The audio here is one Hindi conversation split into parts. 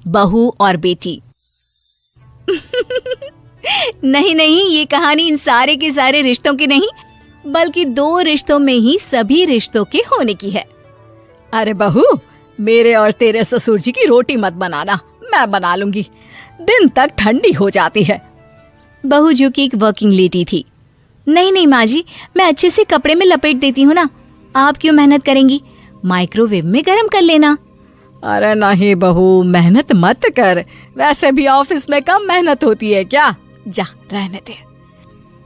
बहू और बेटी। नहीं नहीं, ये कहानी इन सारे के सारे रिश्तों की नहीं, बल्कि 2 रिश्तों में ही सभी रिश्तों के होने की है। अरे बहू, मेरे और तेरे ससुर जी की रोटी मत बनाना, मैं बना लूंगी, दिन तक ठंडी हो जाती है। बहू जो कि एक वर्किंग लेडी थी। नहीं नहीं माँ जी, मैं अच्छे से कपड़े में लपेट देती हूँ ना, आप क्यों मेहनत करेंगी, माइक्रोवेव में गर्म कर लेना। अरे नहीं बहू, मेहनत मत कर, वैसे भी ऑफिस में कम मेहनत होती है क्या, जा रहने दे।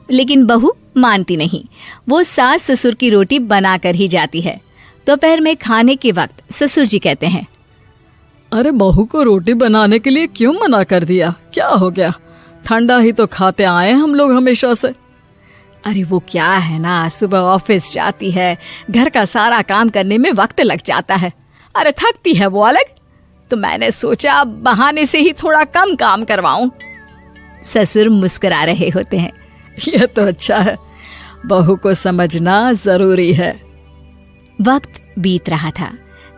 लेकिन बहू मानती नहीं, वो सास ससुर की रोटी बनाकर ही जाती है। दोपहर में खाने के वक्त ससुर जी कहते हैं, अरे बहू को रोटी बनाने के लिए क्यों मना कर दिया, क्या हो गया, ठंडा ही तो खाते आए हम लोग हमेशा से। अरे वो क्या है ना, सुबह ऑफिस जाती है, घर का सारा काम करने में वक्त लग जाता है, अरे थकती है वो अलग, तो मैंने सोचा बहाने से ही थोड़ा कम काम करवाऊं। ससुर मुस्कुरा रहे होते हैं, यह तो अच्छा है, बहू को समझना जरूरी है। वक्त बीत रहा था,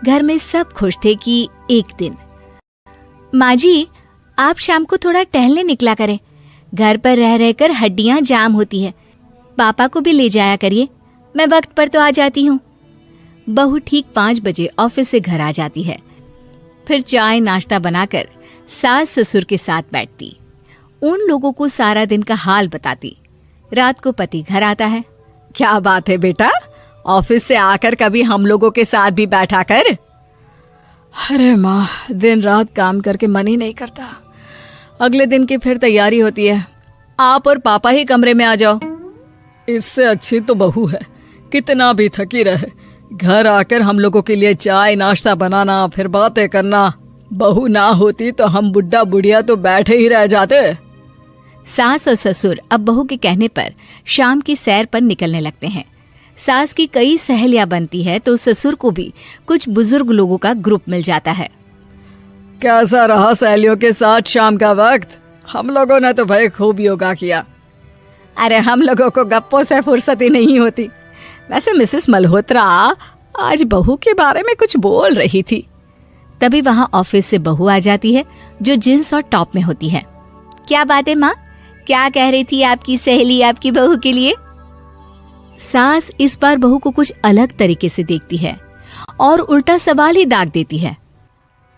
घर में सब खुश थे कि एक दिन, माँ जी आप शाम को थोड़ा टहलने निकला करें, घर पर रह रहकर हड्डियां जाम होती है, पापा को भी ले जाया करिए, मैं वक्त पर तो आ जाती हूँ। बहू ठीक 5 बजे ऑफिस से घर आ जाती है, फिर चाय नाश्ता बनाकर सास ससुर के साथ बैठती, उन लोगों को सारा दिन का हाल बताती। रात को पति घर आता है, क्या बात है बेटा, ऑफिस से आकर कभी हम लोगों के साथ भी बैठा कर। अरे माँ, दिन रात काम करके मन ही नहीं करता, अगले दिन की फिर तैयारी होती है, आप और पापा ही कमरे में आ जाओ। इससे अच्छी तो बहू है, कितना भी थकी रहे, घर आकर हम लोगों के लिए चाय नाश्ता बनाना, फिर बातें करना। बहू ना होती तो हम बुढ़ा बुढ़िया तो बैठे ही रह जाते। सास और ससुर अब बहू के कहने पर शाम की सैर पर निकलने लगते हैं। सास की कई सहेलियां बनती है तो ससुर को भी कुछ बुजुर्ग लोगों का ग्रुप मिल जाता है। कैसा रहा सहेलियों के साथ शाम का वक्त, हम लोगों ने तो भाई खूब योगा किया। अरे हम लोगों को गप्पों से फुर्सत ही नहीं होती। वैसे मिसेस मल्होत्रा आज बहू के बारे में कुछ बोल रही थी। तभी वहां ऑफिस से बहू आ जाती है जो जींस और टॉप में होती है। क्या बात है माँ, क्या कह रही थी आपकी सहेली आपकी बहू के लिए? सास इस बार बहू को कुछ अलग तरीके से देखती है और उल्टा सवाल ही दाग देती है।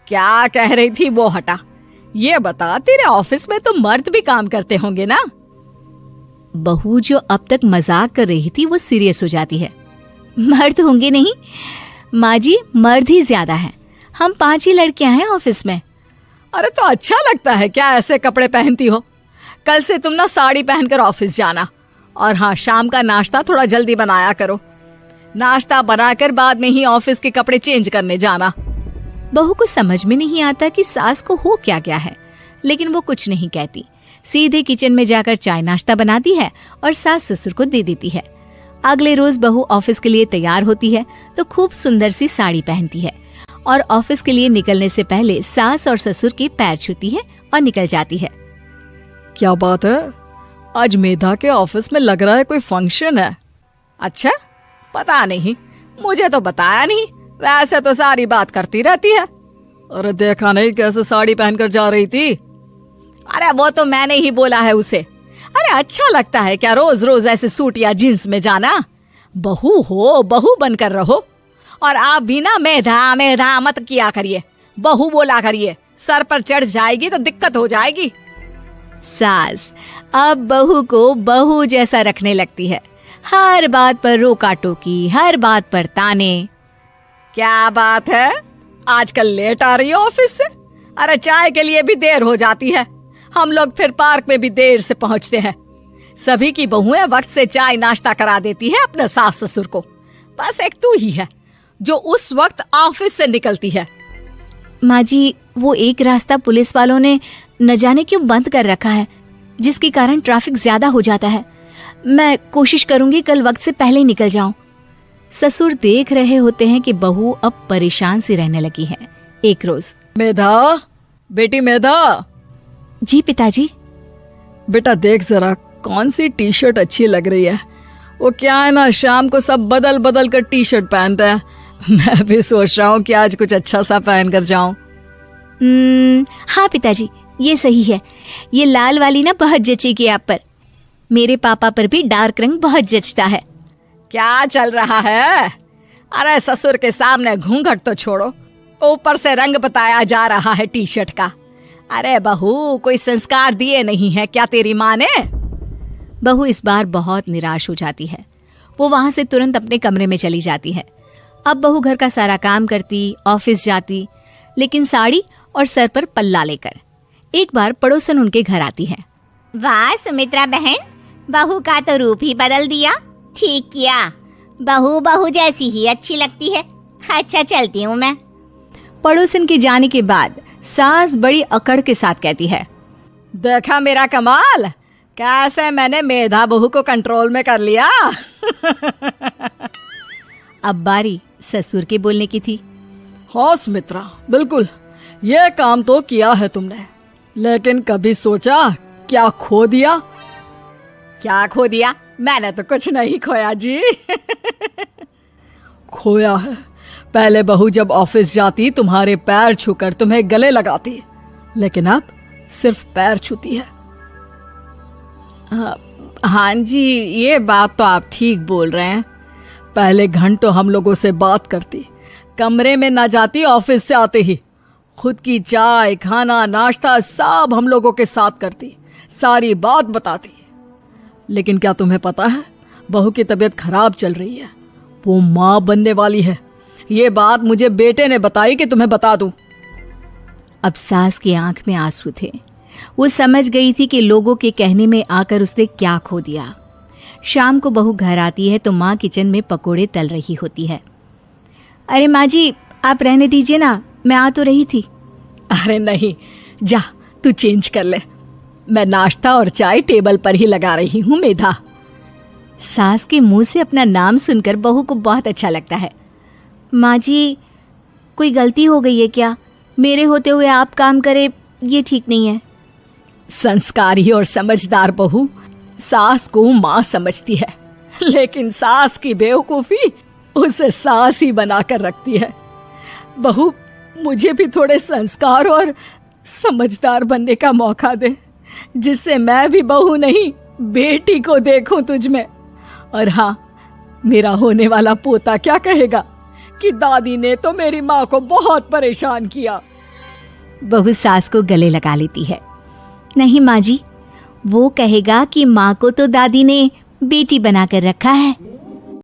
क्या कह रही थी वो हटा, ये बता तेरे ऑफिस में तो मर्द भी काम करते होंगे ना? बहू जो अब तक मजाक कर रही थी वो सीरियस हो जाती है। मर्द होंगे नहीं माँ जी, मर्द ही ज्यादा हैं, हम 5 ही लड़कियां हैं ऑफिस में। अरे तो अच्छा लगता है क्या ऐसे कपड़े पहनती हो? कल से तुम ना साड़ी पहनकर ऑफिस जाना, और हाँ शाम का नाश्ता थोड़ा जल्दी बनाया करो, नाश्ता बनाकर बाद में ही ऑफिस के कपड़े चेंज करने जाना। बहू को समझ में नहीं आता कि सास को हो क्या गया है, लेकिन वो कुछ नहीं कहती, सीधे किचन में जाकर चाय नाश्ता बनाती है और सास ससुर को दे देती है। अगले रोज बहू ऑफिस के लिए तैयार होती है तो खूब सुंदर सी साड़ी पहनती है और ऑफिस के लिए निकलने से पहले सास और ससुर के पैर छूती है और निकल जाती है। क्या बात है, आज मेधा के ऑफिस में लग रहा है कोई फंक्शन है। अच्छा, पता नहीं, मुझे तो बताया नहीं, वैसे तो सारी बात करती रहती है। अरे देखा नहीं कैसे साड़ी पहनकर जा रही थी? अरे वो तो मैंने ही बोला है उसे। अरे अच्छा लगता है क्या रोज रोज ऐसे सूट या जींस में जाना? बहू हो, बहू बनकर रहो, और आप भी ना मेधा मेधा मत किया करिए, बहू बोला करिए, सर पर चढ़ जाएगी तो दिक्कत हो जाएगी। सास अब बहू को बहू जैसा रखने लगती है, हर बात पर रोका टोकी, हर बात पर ताने। क्या बात है, आजकल लेट आ रही है ऑफिस से? अरे चाय के लिए भी देर हो जाती है, हम लोग फिर पार्क में भी देर से पहुंचते हैं। सभी की बहुएं वक्त से चाय नाश्ता करा देती है अपने सास ससुर को, बस एक तू ही है जो उस वक्त ऑफिस से निकलती है। माँ जी, वो एक रास्ता पुलिस वालों ने न जाने क्यों बंद कर रखा है, जिसके कारण ट्रैफिक ज्यादा हो जाता है। मैं कोशिश करूंगी कल वक्त से पहले ही निकल जाऊं। ससुर देख रहे होते हैं कि बहू अब परेशान सी रहने लगी है। एक रोज, मेधा, बेटी मेधा। जी पिताजी। बेटा देख जरा कौन सी टी शर्ट अच्छी लग रही है। वो क्या है ना, शाम को सब बदल बदल कर टी शर्ट पहनते हैं, मैं भी सोच रहा हूँ कि आज कुछ अच्छा सा पहन कर जाऊं। हाँ पिताजी, ये सही है। ये लाल वाली ना बहुत जचेगी आप पर। मेरे पापा पर भी डार्क रंग बहुत जचता है। क्या चल रहा है? अरे ससुर के सामने घूंघट तो छोड़ो, ऊपर से रंग बताया जा रहा है टी शर्ट का। अरे बहू, कोई संस्कार दिए नहीं है क्या तेरी माँ ने? बहू इस बार बहुत निराश हो जाती है। वो वहां से तुरंत अपने कमरे में चली जाती है। अब बहू घर का सारा काम करती, ऑफिस जाती, लेकिन साड़ी और सर पर पल्ला लेकर। एक बार पड़ोसन उनके घर आती है। वाह सुमित्रा बहन, बहू का तो रूप ही बदल दिया। ठीक किया, बहू बहू जैसी ही अच्छी लगती है। अच्छा चलती हूँ मैं। पड़ोसन के जाने के बाद सास बड़ी अकड़ के साथ कहती है, देखा मेरा कमाल, कैसे मैंने मेधा बहू को कंट्रोल में कर लिया। अब बारी ससुर के बोलने की थी। हाँ सुमित्रा, बिल्कुल ये काम तो किया है तुमने, लेकिन कभी सोचा क्या खो दिया? क्या खो दिया? मैंने तो कुछ नहीं खोया जी। खोया है, पहले बहू जब ऑफिस जाती तुम्हारे पैर छूकर तुम्हें गले लगाती, लेकिन अब सिर्फ पैर छूती है। हाँ जी, ये बात तो आप ठीक बोल रहे हैं। पहले घंटों हम लोगों से बात करती, कमरे में ना जाती, ऑफिस से आते ही खुद की चाय, खाना, नाश्ता सब हम लोगों के साथ करती, सारी बात बताती। लेकिन क्या तुम्हें पता है, बहू की तबीयत खराब चल रही है, वो माँ बनने वाली है। ये बात मुझे बेटे ने बताई कि तुम्हें बता दूं। अब सास की आंख में आंसू थे। वो समझ गई थी कि लोगों के कहने में आकर उसने क्या खो दिया। शाम को बहू घर आती है तो माँ किचन में पकोड़े तल रही होती है। अरे माँ जी, आप रहने दीजिए ना, मैं आ तो रही थी। अरे नहीं, जा तू चेंज कर ले, मैं नाश्ता और चाय टेबल पर ही लगा रही हूँ मेधा। सास के मुंह से अपना नाम सुनकर बहू को बहुत अच्छा लगता है। माँ जी, कोई गलती हो गई है क्या? मेरे होते हुए आप काम करे, ये ठीक नहीं है। संस्कारी और समझदार बहू सास को माँ समझती है, लेकिन सास की बेवकूफी उसे सास ही बनाकर रखती है। बहू, मुझे भी थोड़े संस्कार और समझदार बनने का मौका दे, जिससे मैं भी बहू नहीं बेटी को देखूं तुझ में। और हाँ, मेरा होने वाला पोता क्या कहेगा कि दादी ने तो मेरी माँ को बहुत परेशान किया। बहू सास को गले लगा लेती है। नहीं माँ जी, वो कहेगा कि माँ को तो दादी ने बेटी बनाकर रखा है।